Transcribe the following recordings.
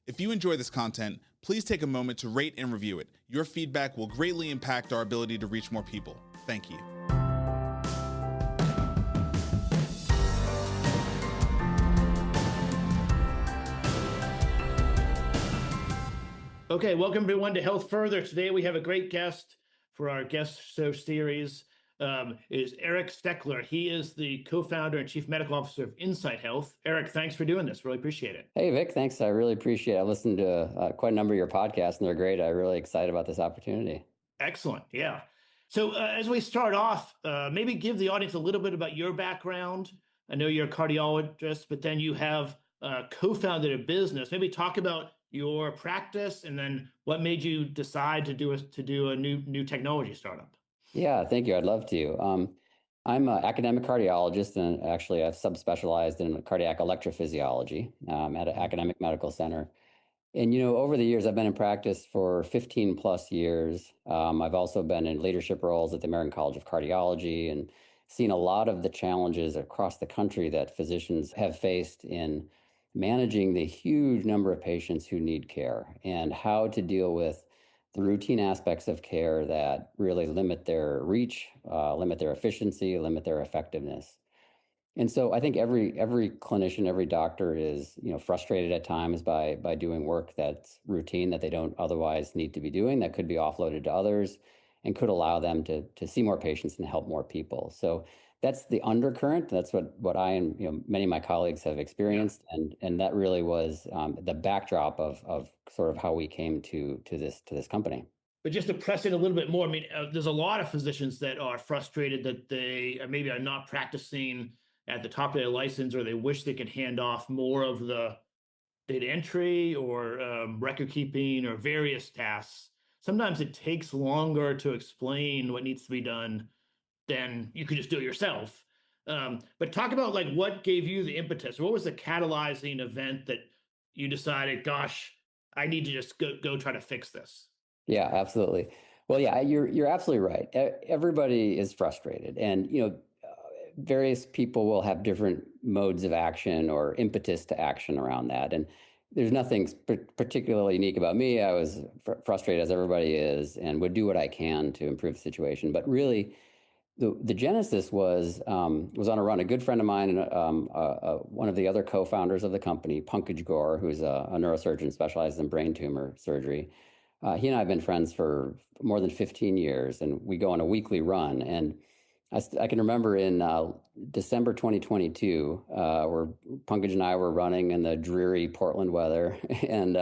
If you enjoy this content, please take a moment to rate and review it. Your feedback will greatly impact our ability to reach more people. Thank you. Okay, welcome everyone to Health Further. Today we have a great guest for our guest show series. Is Eric Stecker. He is the co-founder and chief medical officer of Insight Health. Eric, thanks for doing this. Really appreciate it. Hey, Vic, thanks. I really appreciate it. I listened to quite a number of your podcasts, and they're great. I'm really excited about this opportunity. Excellent. Yeah. So as we start off, maybe give the audience a little bit about your background. I know you're a cardiologist, but then you have co-founded a business. Maybe talk about your practice and then what made you decide to do a new technology startup. Yeah, thank you. I'd love to. I'm an academic cardiologist, and actually I've subspecialized in cardiac electrophysiology at an academic medical center. And, over the years, I've been in practice for 15 plus years. I've also been in leadership roles at the American College of Cardiology and seen a lot of the challenges across the country that physicians have faced in managing the huge number of patients who need care and how to deal with the routine aspects of care that really limit their reach, limit their efficiency, limit their effectiveness. And so I think every clinician, every doctor is, frustrated at times by doing work that's routine that they don't otherwise need to be doing, that could be offloaded to others and could allow them to see more patients and help more people. So that's the undercurrent. That's what I and many of my colleagues have experienced, and that really was the backdrop of sort of how we came to this company. But just to press in a little bit more, I mean, there's a lot of physicians that are frustrated that they maybe are not practicing at the top of their license, or they wish they could hand off more of the data entry or record keeping or various tasks. Sometimes it takes longer to explain what needs to be done than you could just do it yourself. But talk about what gave you the impetus. What was the catalyzing event that you decided, gosh, I need to just go try to fix this? Yeah, absolutely. Well, yeah, you're absolutely right. Everybody is frustrated, and various people will have different modes of action or impetus to action around that. And there's nothing particularly unique about me. I was frustrated, as everybody is, and would do what I can to improve the situation. But really, the genesis was on a run. A good friend of mine, one of the other co-founders of the company, Pankaj Gore, who's a neurosurgeon specialized in brain tumor surgery. He and I have been friends for more than 15 years, and we go on a weekly run. And I can remember in December 2022, where Pankaj and I were running in the dreary Portland weather, and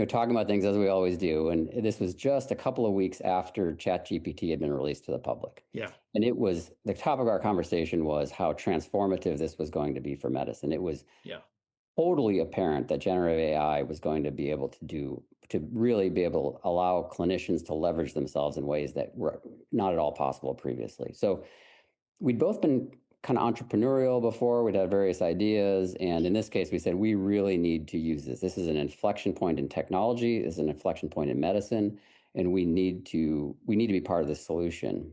talking about things as we always do. And this was just a couple of weeks after ChatGPT had been released to the public. Yeah. And it was, the topic of our conversation was how transformative this was going to be for medicine. It was totally apparent that generative AI was going to be able to really be able to allow clinicians to leverage themselves in ways that were not at all possible previously. So we'd both been kind of entrepreneurial before. We'd had various ideas. And in this case, we said, we really need to use this. This is an inflection point in technology. This is an inflection point in medicine. And we need to be part of this solution.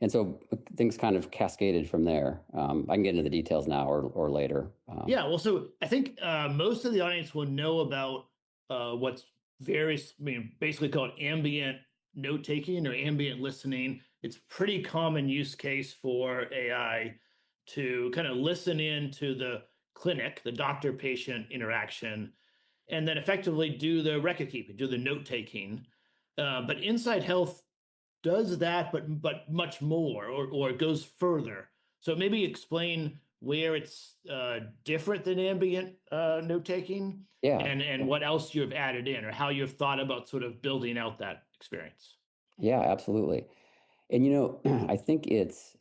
And so things kind of cascaded from there. I can get into the details now or later. Yeah, well, so I think most of the audience will know about what's basically called ambient note-taking or ambient listening. It's pretty common use case for AI to kind of listen in to the clinic, the doctor-patient interaction, and then effectively do the record keeping, do the note-taking. But Insight Health does that, but much more, or it goes further. So maybe explain where it's different than ambient note-taking, and what else you've added in, or how you've thought about sort of building out that experience. Yeah, absolutely. And I think it's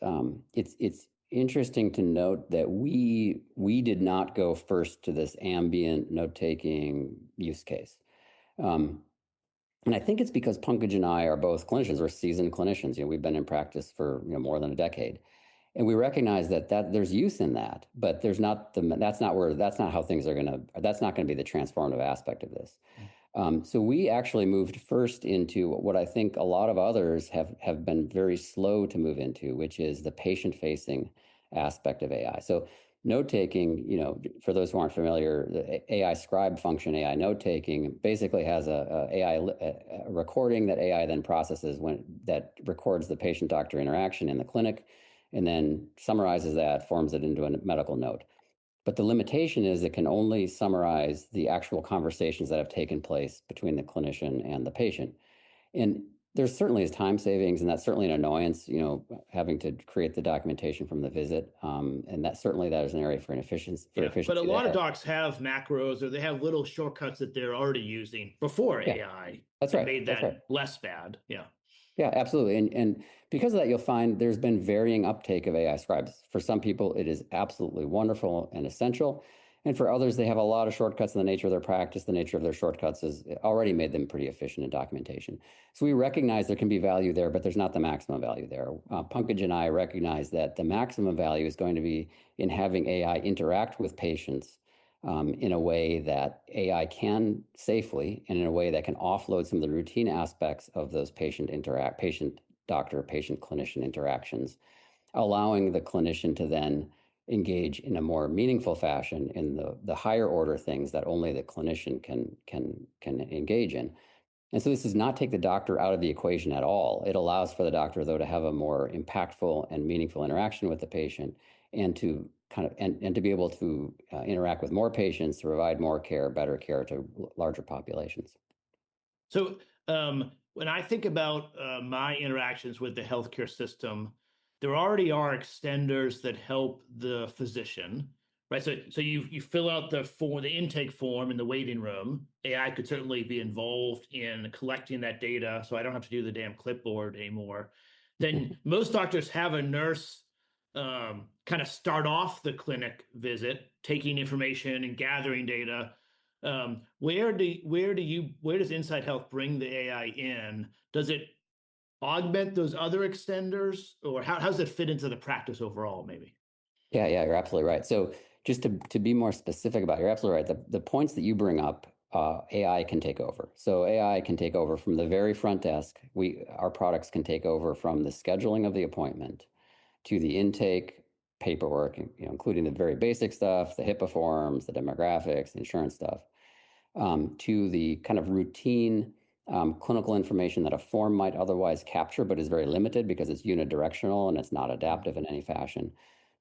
interesting to note that we did not go first to this ambient note-taking use case. And I think it's because Pankaj and I are both clinicians. We're seasoned clinicians. We've been in practice for more than a decade, and we recognize that there's use in that, but that's not how things are that's not going to be the transformative aspect of this. So we actually moved first into what I think a lot of others have been very slow to move into, which is the patient-facing aspect of AI. So note taking, for those who aren't familiar, the AI scribe function, AI note taking, basically has a recording that AI then processes that records the patient-doctor interaction in the clinic, and then summarizes that, forms it into a medical note. But the limitation is it can only summarize the actual conversations that have taken place between the clinician and the patient. And there certainly is time savings, and that's certainly an annoyance, having to create the documentation from the visit. And that is an area for efficiency. But a lot of docs have macros, or they have little shortcuts that they're already using before AI. That's right. Made that less bad. Yeah. Yeah, absolutely. And because of that, you'll find there's been varying uptake of AI scribes. For some people, it is absolutely wonderful and essential. And for others, they have a lot of shortcuts in the nature of their practice. The nature of their shortcuts has already made them pretty efficient in documentation. So we recognize there can be value there, but there's not the maximum value there. Pankaj and I recognize that the maximum value is going to be in having AI interact with patients in a way that AI can safely, and in a way that can offload some of the routine aspects of those patient-doctor, patient-clinician interactions, allowing the clinician to then engage in a more meaningful fashion in the higher order things that only the clinician can engage in. And so this does not take the doctor out of the equation at all. It allows for the doctor, though, to have a more impactful and meaningful interaction with the patient, and to and to be able to interact with more patients, to provide more care, better care to larger populations. So when I think about my interactions with the healthcare system, there already are extenders that help the physician, right? So you fill out the intake form in the waiting room. AI could certainly be involved in collecting that data, so I don't have to do the damn clipboard anymore. Then most doctors have a nurse kind of start off the clinic visit, taking information and gathering data. Where does Insight Health bring the AI in? Does it augment those other extenders, or how does it fit into the practice overall, maybe? Yeah, you're absolutely right. So just to be more specific about it, you're absolutely right. The points that you bring up, AI can take over. So AI can take over from the very front desk. Our products can take over from the scheduling of the appointment to the intake paperwork, including the very basic stuff, the HIPAA forms, the demographics, the insurance stuff, to the kind of routine clinical information that a form might otherwise capture, but is very limited because it's unidirectional and it's not adaptive in any fashion,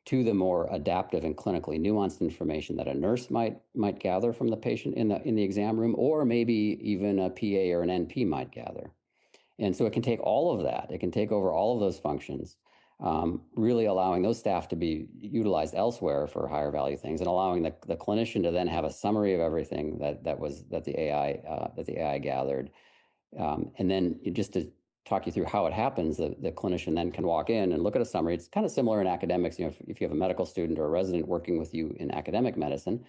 to the more adaptive and clinically nuanced information that a nurse might gather from the patient in the exam room, or maybe even a PA or an NP might gather. And so it can take all of that. It can take over all of those functions, really allowing those staff to be utilized elsewhere for higher value things, and allowing the clinician to then have a summary of everything that the AI gathered. And then just to talk you through how it happens, the clinician then can walk in and look at a summary. It's kind of similar in academics. If you have a medical student or a resident working with you in academic medicine,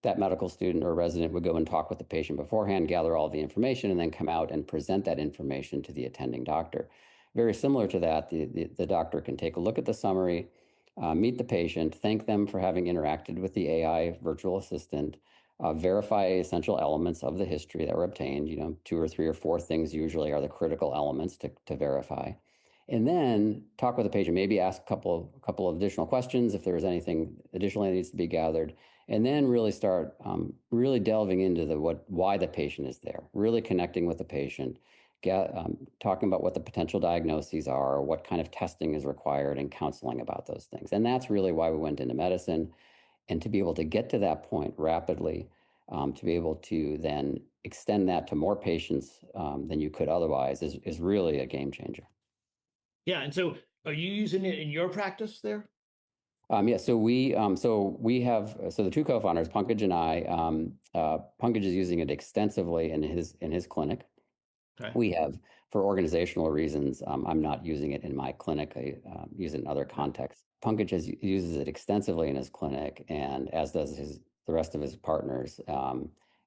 that medical student or resident would go and talk with the patient beforehand, gather all the information, and then come out and present that information to the attending doctor. Very similar to that, the doctor can take a look at the summary, meet the patient, thank them for having interacted with the AI virtual assistant, verify essential elements of the history that were obtained. 2 or 3 or 4 things usually are the critical elements to verify. And then talk with the patient, maybe ask a couple of additional questions if there's anything additionally that needs to be gathered, and then really start really delving into why the patient is there, really connecting with the patient, talking about what the potential diagnoses are, what kind of testing is required, and counseling about those things. And that's really why we went into medicine. And to be able to get to that point rapidly, to be able to then extend that to more patients than you could otherwise is really a game changer. Yeah, and so are you using it in your practice there? Yeah, so we have the 2 co-founders, Pankaj and I. Pankaj is using it extensively in his clinic. Okay. We have, for organizational reasons, I'm not using it in my clinic. I use it in other contexts. Pankaj uses it extensively in his clinic, and as does the rest of his partners.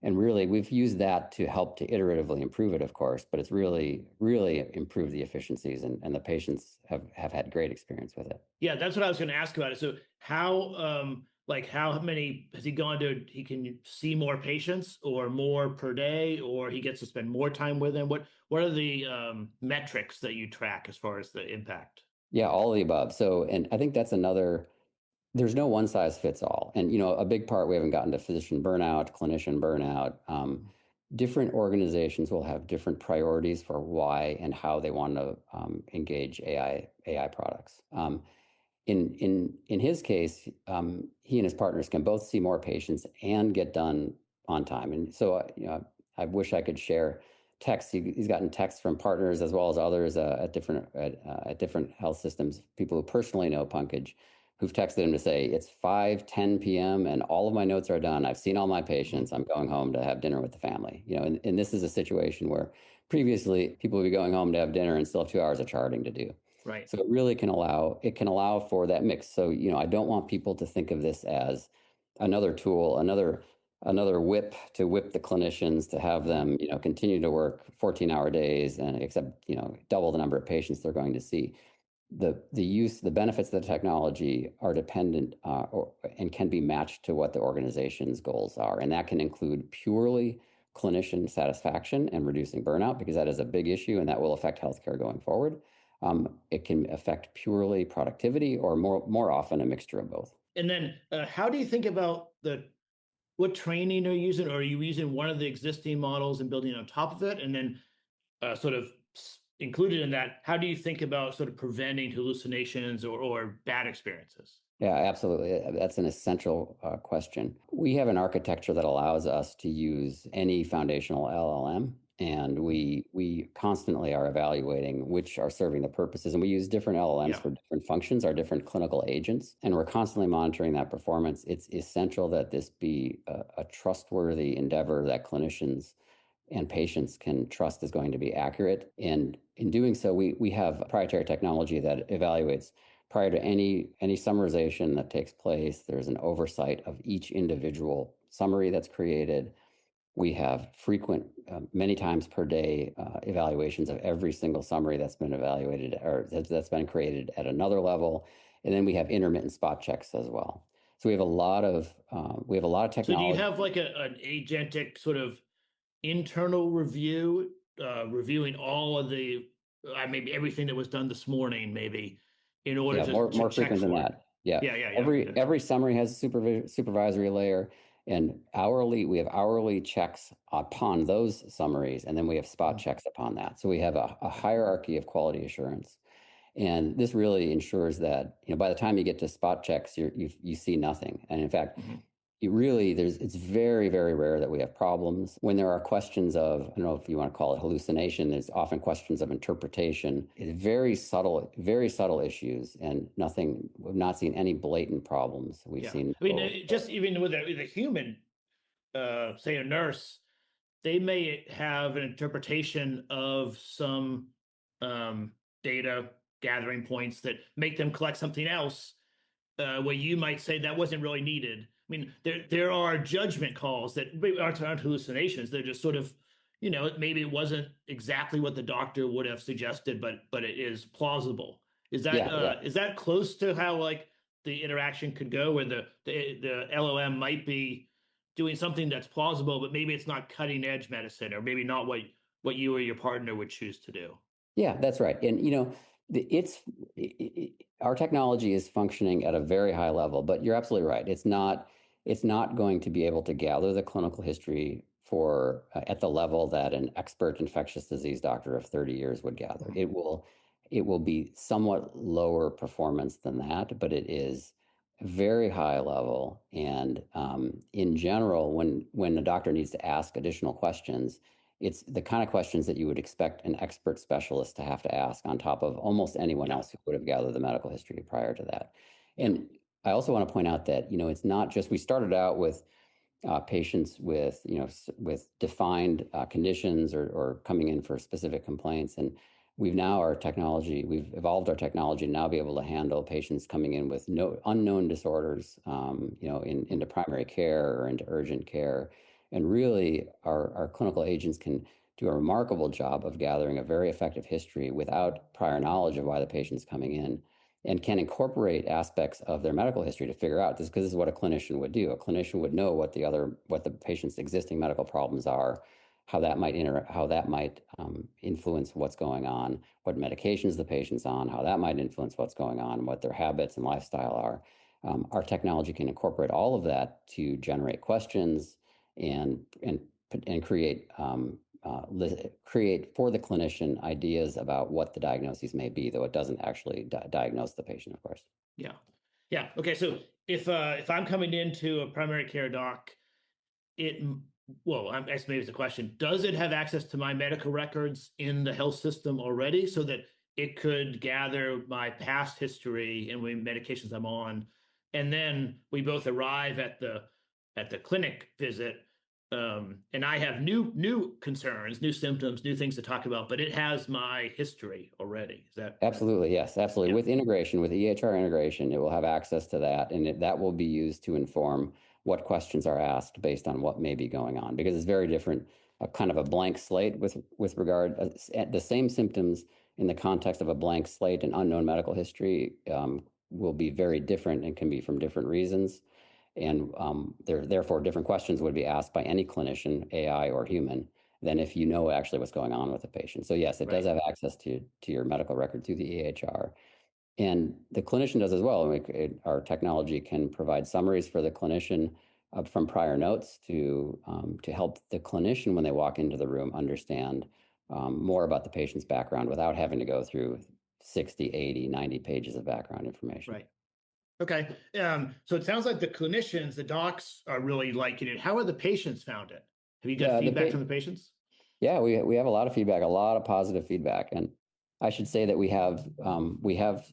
And really, we've used that to help to iteratively improve it, of course, but it's really, really improved the efficiencies, and the patients have had great experience with it. Yeah, that's what I was going to ask about it. So how many has he gone to? He can see more patients or more per day, or he gets to spend more time with them? What are the metrics that you track as far as the impact? Yeah, all of the above. So, and I think that's another There's no one size fits all. And, a big part, we haven't gotten to physician burnout, clinician burnout. Different organizations will have different priorities for why and how they want to engage AI products. In his case, he and his partners can both see more patients and get done on time. And so, I wish I could share texts. He's gotten texts from partners as well as others at different health systems, people who personally know Pankaj, who've texted him to say, it's 5:10 p.m. and all of my notes are done. I've seen all my patients. I'm going home to have dinner with the family. And this is a situation where previously people would be going home to have dinner and still have 2 hours of charting to do. Right. So it really can allow for that mix. So, I don't want people to think of this as another tool, another whip to whip the clinicians to have them, continue to work 14-hour days and except, double the number of patients they're going to see. The benefits of the technology are dependent and can be matched to what the organization's goals are. And that can include purely clinician satisfaction and reducing burnout, because that is a big issue and that will affect healthcare going forward. It can affect purely productivity or more often a mixture of both. And then how do you think about what training are you using? Or are you using one of the existing models and building on top of it? And then sort of included in that, how do you think about sort of preventing hallucinations or bad experiences? Yeah, absolutely. That's an essential question. We have an architecture that allows us to use any foundational LLM, and we constantly are evaluating which are serving the purposes. And we use different LLMs for different functions, our different clinical agents, and we're constantly monitoring that performance. It's essential that this be a trustworthy endeavor that clinicians and patients can trust is going to be accurate. And in doing so, we have proprietary technology that evaluates prior to any summarization that takes place. There's an oversight of each individual summary that's created. We have frequent, many times per day, evaluations of every single summary that's been evaluated or that's been created at another level. And then we have intermittent spot checks as well. So we have a lot of technology. So do you have like an agentic sort of internal review, reviewing all of the maybe everything that was done this morning, maybe in order to more check frequent than that. Yeah. Every summary has a supervisory layer, and we have hourly checks upon those summaries, and then we have spot checks upon that. So we have a hierarchy of quality assurance, and this really ensures that by the time you get to spot checks, you see nothing. And in fact, it's very, very rare that we have problems. When there are questions of, I don't know if you want to call it hallucination, there's often questions of interpretation. It's very subtle issues, and we've not seen any blatant problems. We've seen. I mean, just even with a human, say a nurse, they may have an interpretation of some data gathering points that make them collect something else, where you might say that wasn't really needed. I mean, there are judgment calls that aren't hallucinations. They're just sort of, maybe it wasn't exactly what the doctor would have suggested, but it is plausible. Is that is that close to how like the interaction could go, where the LLM might be doing something that's plausible, but maybe it's not cutting edge medicine, or maybe not what you or your partner would choose to do? Yeah, that's right. And our technology is functioning at a very high level, but you're absolutely right. It's not going to be able to gather the clinical history for at the level that an expert infectious disease doctor of 30 years would gather. It will be somewhat lower performance than that, but it is very high level. And in general, when a doctor needs to ask additional questions, it's the kind of questions that you would expect an expert specialist to have to ask on top of almost anyone else who would have gathered the medical history prior to that. And I also want to point out that, it's not just, we started out with patients with defined conditions or coming in for specific complaints. And we've evolved our technology to now be able to handle patients coming in with unknown disorders, into primary care or into urgent care. And really, our clinical agents can do a remarkable job of gathering a very effective history without prior knowledge of why the patient's coming in, and can incorporate aspects of their medical history to figure out this, because this is what a clinician would do. A clinician would know what the patient's existing medical problems are, how that might influence what's going on, what medications the patient's on, how that might influence what's going on, what their habits and lifestyle are. Our technology can incorporate all of that to generate questions and create create for the clinician ideas about what the diagnoses may be, though it doesn't actually diagnose the patient, of course. Yeah. Yeah. Okay. So if I'm coming into a primary care doc, I guess maybe it's a question. Does it have access to my medical records in the health system already so that it could gather my past history and what medications I'm on? And then we both arrive at the clinic visit. And I have new concerns, new symptoms, new things to talk about, but it has my history already. Is that Absolutely? Yes, absolutely. Yeah. With integration, with EHR integration, it will have access to that, and that will be used to inform what questions are asked based on what may be going on, because it's very different, a kind of a blank slate with regard the same symptoms in the context of a blank slate and unknown medical history will be very different and can be from different reasons. And therefore, different questions would be asked by any clinician, AI or human, than if you know actually what's going on with the patient. So yes, it does have access to your medical record through the EHR. And the clinician does as well. Our technology can provide summaries for the clinician from prior notes to help the clinician when they walk into the room understand more about the patient's background without having to go through 60, 80, 90 pages of background information. Right. Okay. So it sounds like the clinicians, the docs are really liking it. How are the patients found it? Have you got feedback from the patients? Yeah, we have a lot of feedback, a lot of positive feedback. And I should say that we have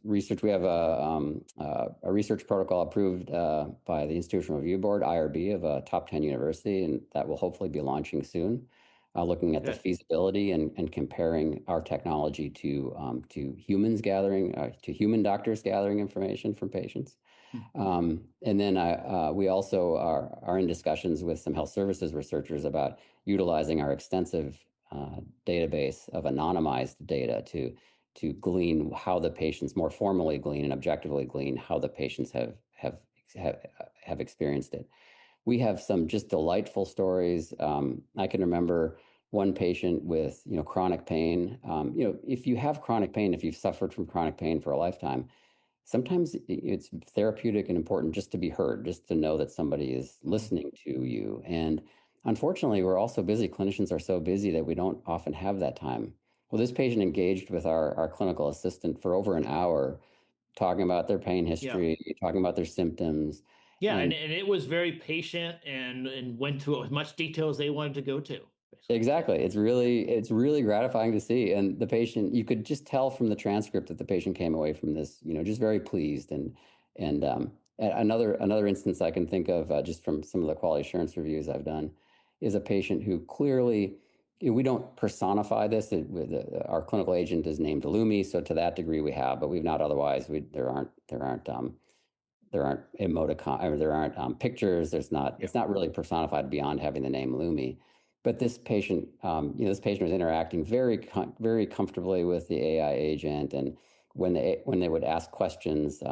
research. We have a research protocol approved by the Institutional Review Board, IRB, of a top 10 university, and that will hopefully be launching soon, looking at the feasibility and comparing our technology to humans gathering, to human doctors gathering information from patients. And then we also are in discussions with some health services researchers about utilizing our extensive database of anonymized data to glean how the patients more formally glean and objectively glean how the patients have experienced it. We have some just delightful stories. I can remember one patient with chronic pain. If you have chronic pain, if you've suffered from chronic pain for a lifetime, sometimes it's therapeutic and important just to be heard, just to know that somebody is listening to you. And unfortunately, we're also busy. Clinicians are so busy that we don't often have that time. Well, this patient engaged with our clinical assistant for over an hour, talking about their pain history, talking about their symptoms. Yeah, and it was very patient and went to as much detail as they wanted to go to. Basically. Exactly. It's really gratifying to see. And the patient, you could just tell from the transcript that the patient came away from this, just very pleased. And another instance I can think of just from some of the quality assurance reviews I've done is a patient who clearly, we don't personify this. Our clinical agent is named Lumi, so to that degree we have, but we've not otherwise. There aren't emoticon, or there aren't pictures. It's not really personified beyond having the name Lumi. But this patient, this patient was interacting very comfortably with the AI agent, and when they would ask questions,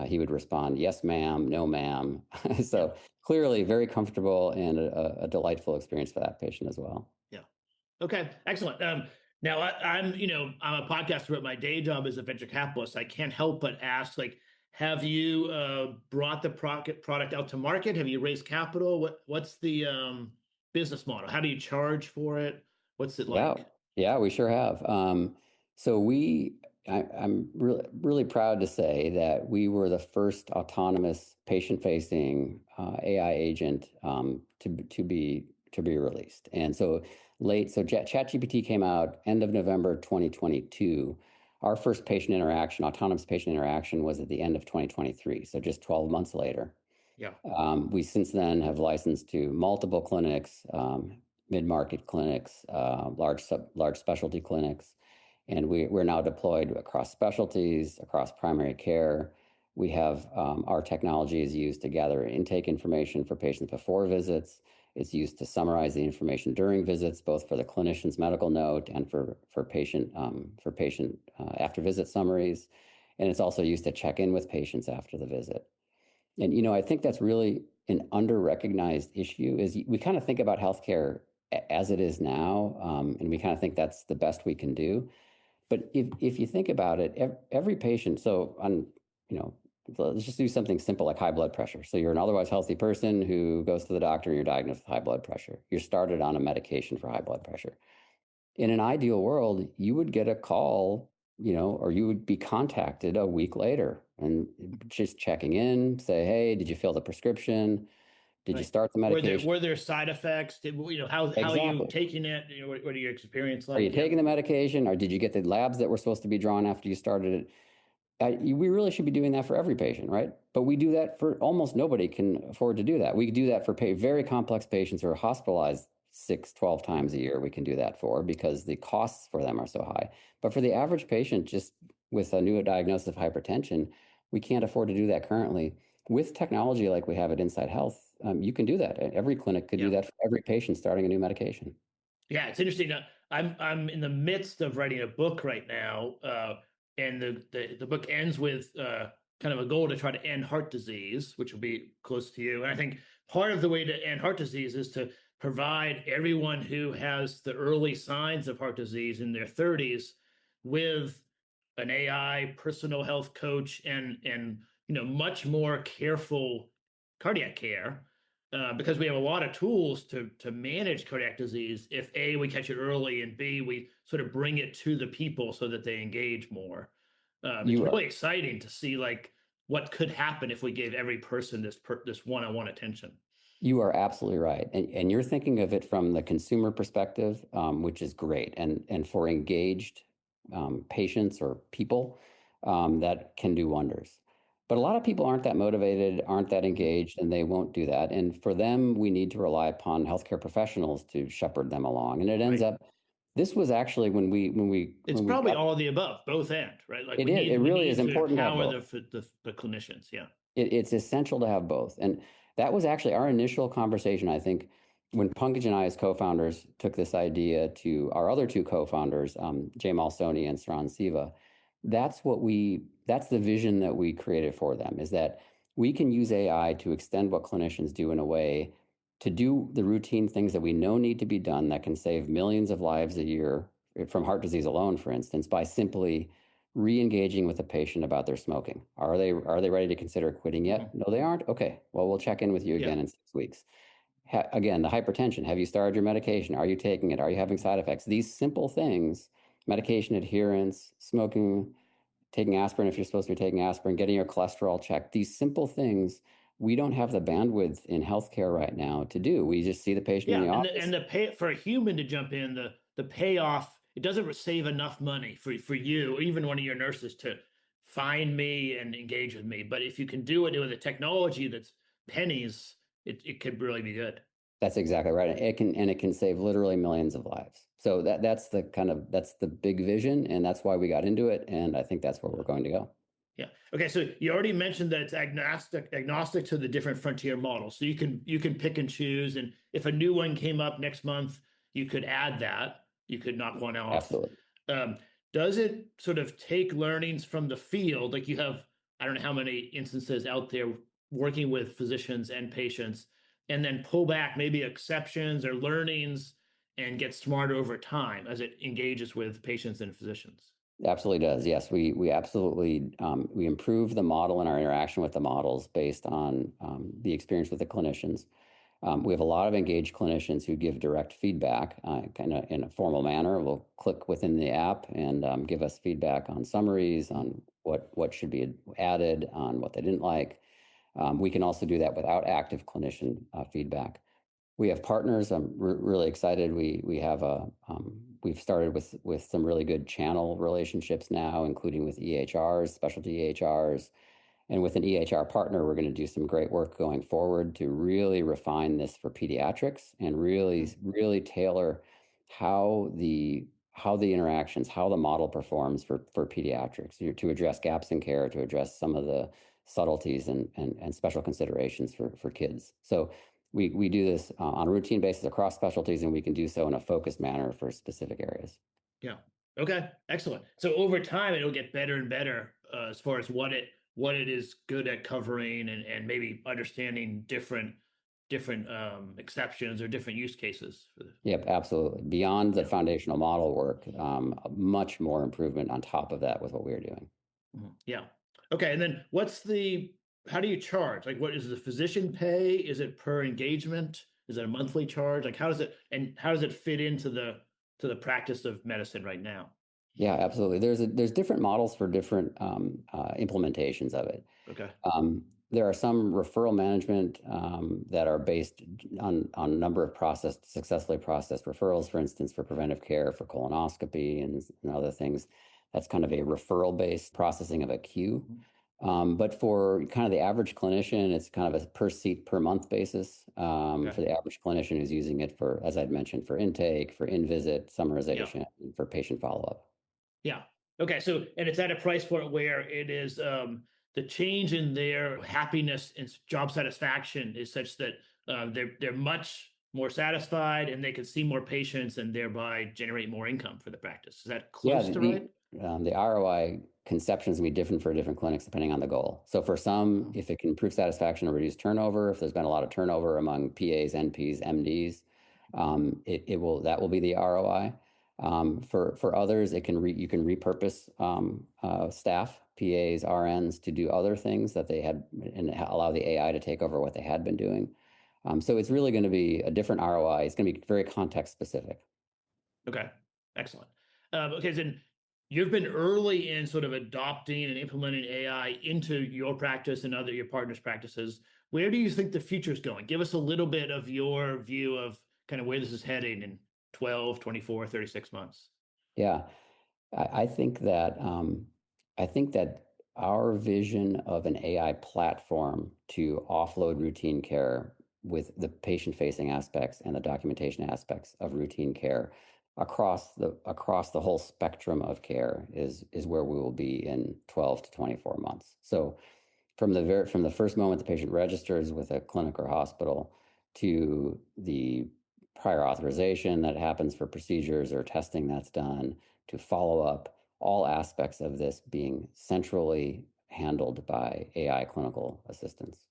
he would respond, "Yes, ma'am," "No, ma'am." So clearly, very comfortable and a delightful experience for that patient as well. Yeah. Okay. Excellent. Now I'm a podcaster, but my day job is a venture capitalist. I can't help but ask, have you brought the product out to market? Have you raised capital? What's the business model? How do you charge for it? What's it like? Yeah, we sure have. So I'm really proud to say that we were the first autonomous patient-facing AI agent to be released. And so ChatGPT came out end of November 2022. Our first autonomous patient interaction, was at the end of 2023. So just 12 months later. Yeah. We since then have licensed to multiple clinics, mid-market clinics, large specialty clinics, and we're now deployed across specialties, across primary care. We have our technology is used to gather intake information for patients before visits. It's used to summarize the information during visits, both for the clinician's medical note and for patient after visit summaries, and it's also used to check in with patients after the visit. And, I think that's really an under-recognized issue. Is we kind of think about healthcare as it is now, and we kind of think that's the best we can do. But if you think about it, every patient, so on, let's just do something simple like high blood pressure. So you're an otherwise healthy person who goes to the doctor and you're diagnosed with high blood pressure. You're started on a medication for high blood pressure. In an ideal world, you would get a call, or you would be contacted a week later and just checking in, say, hey, did you fill the prescription? Did you start the medication? Were there side effects? How are you taking it? What are your experience like? Are you taking the medication, or did you get the labs that were supposed to be drawn after you started it? We really should be doing that for every patient, right? But we do that for almost nobody can afford to do that. We do that for very complex patients who are hospitalized 6-12 times a year. We can do that for because the costs for them are so high. But for the average patient, just with a new diagnosis of hypertension, we can't afford to do that currently. With technology like we have at Inside Health, you can do that. Every clinic could do that for every patient starting a new medication. Yeah, it's interesting. I'm in the midst of writing a book right now, and the book ends with kind of a goal to try to end heart disease, which will be close to you. And I think part of the way to end heart disease is to provide everyone who has the early signs of heart disease in their 30s with an AI personal health coach and much more careful cardiac care. Because we have a lot of tools to manage cardiac disease if A, we catch it early, and B, we sort of bring it to the people so that they engage more. It's really exciting to see what could happen if we gave every person this one-on-one attention. You are absolutely right. And you're thinking of it from the consumer perspective, which is great. And for engaged patients or people, that can do wonders. But a lot of people aren't that motivated, aren't that engaged, and they won't do that. And for them, we need to rely upon healthcare professionals to shepherd them along. And it ends up, this was actually when we it's probably all of the above, both end, right? It really is important to empower the clinicians. Yeah. It's essential to have both. And that was actually our initial conversation, I think, when Pankaj and I as co-founders took this idea to our other two co-founders, Jay Malsoni and Saran Siva. That's the vision that we created for them, is that we can use AI to extend what clinicians do in a way to do the routine things that we know need to be done that can save millions of lives a year from heart disease alone, for instance, by simply re-engaging with the patient about their smoking. Are they ready to consider quitting yet? No, they aren't. Okay, well, we'll check in with you again in 6 weeks. Again, the hypertension. Have you started your medication? Are you taking it? Are you having side effects? These simple things, medication adherence, smoking, taking aspirin if you're supposed to be taking aspirin, getting your cholesterol checked. These simple things, we don't have the bandwidth in healthcare right now to do. We just see the patient in the office. And the pay for a human to jump in, the payoff, it doesn't save enough money for you, or even one of your nurses, to find me and engage with me. But if you can do it with a technology that's pennies, it could really be good. That's exactly right. It can save literally millions of lives. So that's the big vision, and that's why we got into it. And I think that's where we're going to go. Yeah. Okay. So you already mentioned that it's agnostic to the different frontier models. So you can pick and choose, and if a new one came up next month, you could add that. You could knock one off. Absolutely. Does it sort of take learnings from the field? Like you have, I don't know how many instances out there working with physicians and patients, and then pull back maybe exceptions or learnings and get smarter over time as it engages with patients and physicians? It absolutely does. Yes, we absolutely we improve the model and our interaction with the models based on the experience with the clinicians. We have a lot of engaged clinicians who give direct feedback, kind of in a formal manner. We'll click within the app and give us feedback on summaries, on what should be added, on what they didn't like. We can also do that without active clinician feedback. We have partners. I'm really excited. We've started with some really good channel relationships now, including with EHRs, specialty EHRs. And with an EHR partner, we're going to do some great work going forward to really refine this for pediatrics and really tailor how the interactions, how the model performs for pediatrics, to address gaps in care, to address some of the subtleties and special considerations for kids. So we do this on a routine basis across specialties, and we can do so in a focused manner for specific areas. Yeah. Okay. Excellent. So over time, it'll get better and better as far as what it is good at covering and maybe understanding different exceptions or different use cases for this. Yep, absolutely. Beyond the foundational model work, much more improvement on top of that with what we're doing. Yeah. Okay, and then how do you charge? Like, what is the physician pay? Is it per engagement? Is it a monthly charge? Like, how does it fit into the practice of medicine right now? Yeah, absolutely. There's different models for different implementations of it. Okay. There are some referral management that are based on a number of successfully processed referrals, for instance, for preventive care, for colonoscopy and other things. That's kind of a referral-based processing of a queue. But for kind of the average clinician, it's kind of a per seat per month basis Okay. for the average clinician who's using it for, as I'd mentioned, for intake, for in-visit, Yeah. summarization, and for patient follow-up. Yeah. Okay. So, and it's at a price point where it is the change in their happiness and job satisfaction is such that they're much more satisfied and they can see more patients and thereby generate more income for the practice. Is that Yeah, close to right? the ROI conceptions can be different for different clinics depending on the goal. So for some, if it can improve satisfaction or reduce turnover, if there's been a lot of turnover among PAs, NPs, MDs, that will be the ROI. For others, you can repurpose staff, PAs, RNs to do other things that they had and allow the AI to take over what they had been doing. So it's really going to be a different ROI. It's going to be very context specific. Okay. Excellent. Okay. Then you've been early in sort of adopting and implementing AI into your practice and your partners' practices. Where do you think the future is going? Give us a little bit of your view of kind of where this is heading in 12, 24, 36 months. Yeah, I think that our vision of an AI platform to offload routine care with the patient-facing aspects and the documentation aspects of routine care across the whole spectrum of care is where we will be in 12 to 24 months. So from the first moment the patient registers with a clinic or hospital to the prior authorization that happens for procedures or testing that's done to follow up, all aspects of this being centrally handled by AI clinical assistants.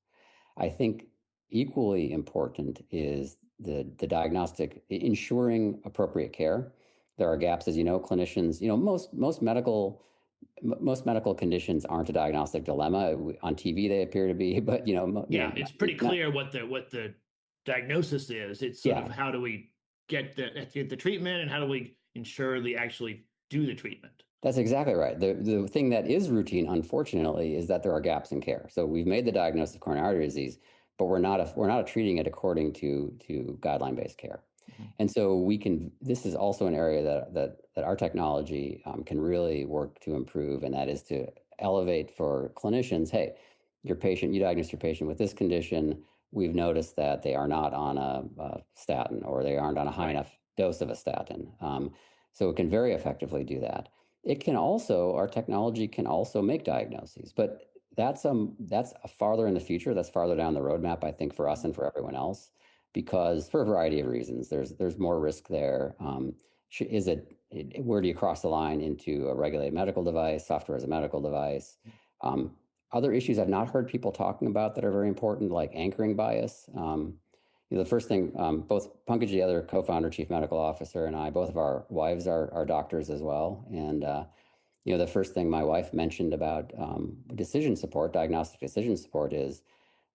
I think equally important is the diagnostic, ensuring appropriate care. There are gaps, as you know, clinicians, most medical conditions aren't a diagnostic dilemma. On TV, they appear to be, but it's pretty clear what the diagnosis is. It's sort of how do we get the treatment and how do we ensure they actually do the treatment? That's exactly right. The thing that is routine, unfortunately, is that there are gaps in care. So we've made the diagnosis of coronary artery disease, but we're not treating it according to guideline-based care. Mm-hmm. And so this is also an area that our technology can really work to improve, and that is to elevate for clinicians, hey, you diagnose your patient with this condition. We've noticed that they are not on a statin or they aren't on a high enough dose of a statin. So it can very effectively do that. Our technology can also make diagnoses, but that's farther in the future. That's farther down the roadmap, I think, for us and for everyone else, because for a variety of reasons, there's more risk there. Where do you cross the line into a regulated medical device, software as a medical device? Other issues I've not heard people talking about that are very important, like anchoring bias. The first thing, both Pankaj, the other co-founder, chief medical officer, and I, both of our wives are doctors as well. And, the first thing my wife mentioned about diagnostic decision support is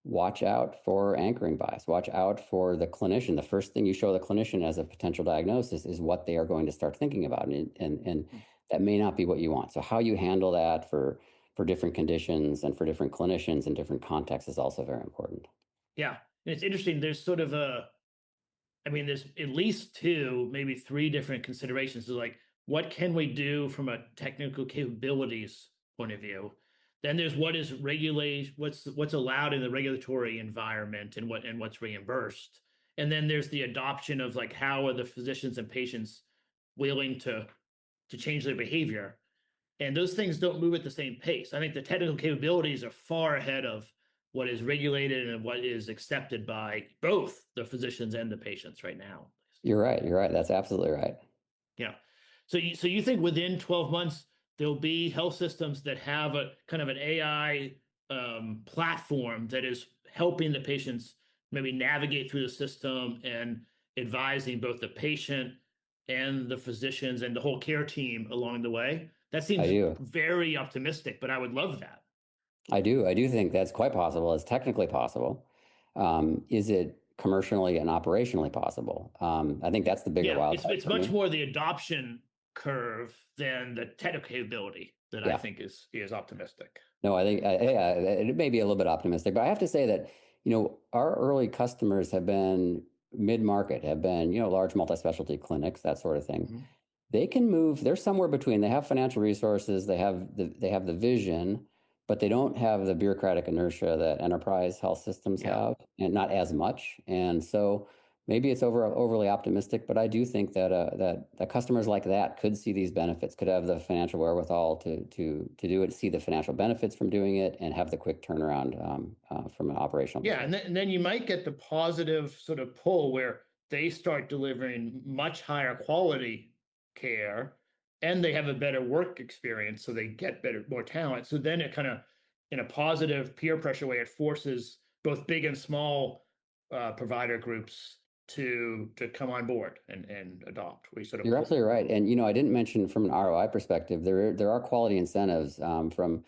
watch out for anchoring bias. Watch out for the clinician. The first thing you show the clinician as a potential diagnosis is what they are going to start thinking about. And that may not be what you want. So how you handle that for different conditions and for different clinicians in different contexts is also very important. Yeah. And it's interesting. There's sort of there's at least two, maybe three different considerations. So like, what can we do from a technical capabilities point of view? Then there's what is regulation, what's allowed in the regulatory environment and what's reimbursed. And then there's the adoption of like, how are the physicians and patients willing to change their behavior? And those things don't move at the same pace. I think the technical capabilities are far ahead of what is regulated and what is accepted by both the physicians and the patients right now. You're right. That's absolutely right. Yeah. So you think within 12 months, there'll be health systems that have a kind of an AI platform that is helping the patients maybe navigate through the system and advising both the patient and the physicians and the whole care team along the way? That seems very optimistic, but I would love that. I do. I do think that's quite possible. It's technically possible. Is it commercially and operationally possible? I think that's the bigger Yeah, wild it's card it's for much me. more the adoption curve than the technical capability that I Yeah. think is optimistic. No, I think yeah, it may be a little bit optimistic, but I have to say that, our early customers have been mid-market, have been, large multi-specialty clinics, that sort of thing. Mhm. They can move, they're somewhere between, they have financial resources, they have the vision, but they don't have the bureaucratic inertia that enterprise health systems Yeah. have, and not as much. And so maybe it's overly optimistic, but I do think that that customers like that could see these benefits, could have the financial wherewithal to do it, see the financial benefits from doing it, and have the quick turnaround from an operational Yeah, perspective. and then you might get the positive sort of pull where they start delivering much higher quality care and they have a better work experience, so they get more talent. So then it kind of, in a positive peer pressure way, it forces both big and small provider groups to come on board and adopt. We sort of You're absolutely right. And I didn't mention from an ROI perspective, there are quality incentives from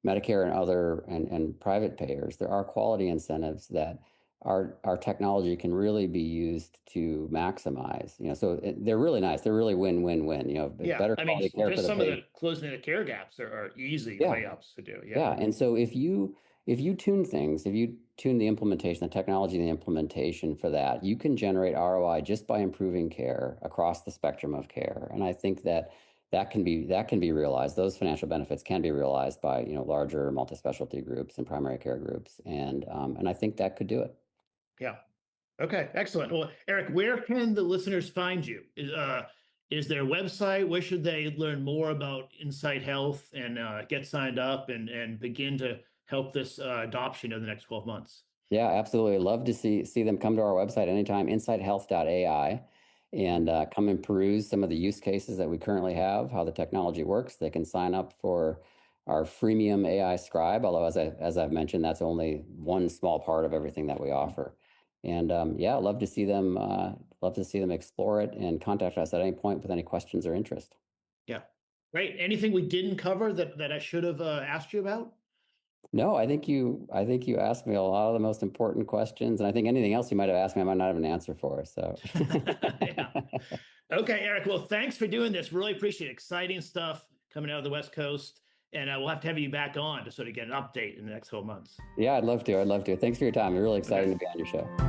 Medicare and other and private payers. There are quality incentives that our technology can really be used to maximize. So they're really nice. They're really win-win-win. yeah. Better I mean, quality care for just the some of patient. the closing the care gaps are easy Yeah. layups to do. Yeah. Yeah, and so if you tune things, if you tune the implementation, the technology, and the implementation for that, you can generate ROI just by improving care across the spectrum of care. And I think that can be realized. Those financial benefits can be realized by larger multi-specialty groups and primary care groups, and I think that could do it. Yeah. Okay, excellent. Well, Eric, where can the listeners find you? Is there a website? Where should they learn more about Insight Health and get signed up and begin to help this adoption in the next 12 months? Yeah, absolutely. Love to see them come to our website anytime, insighthealth.ai, and come and peruse some of the use cases that we currently have, how the technology works. They can sign up for our freemium AI scribe, although as I've mentioned, that's only one small part of everything that we offer. And yeah, love to see them explore it and contact us at any point with any questions or interest. Yeah. Great. Anything we didn't cover that I should have asked you about? No, I think you asked me a lot of the most important questions, and I think anything else you might have asked me, I might not have an answer for. So, Yeah. Okay, Eric. Well, thanks for doing this. Really appreciate it. Exciting stuff coming out of the West Coast. And we'll have to have you back on to sort of get an update in the next 12 months. yeah, I'd love to. I'd love to. Thanks for your time. It's really exciting Okay. to be on your show.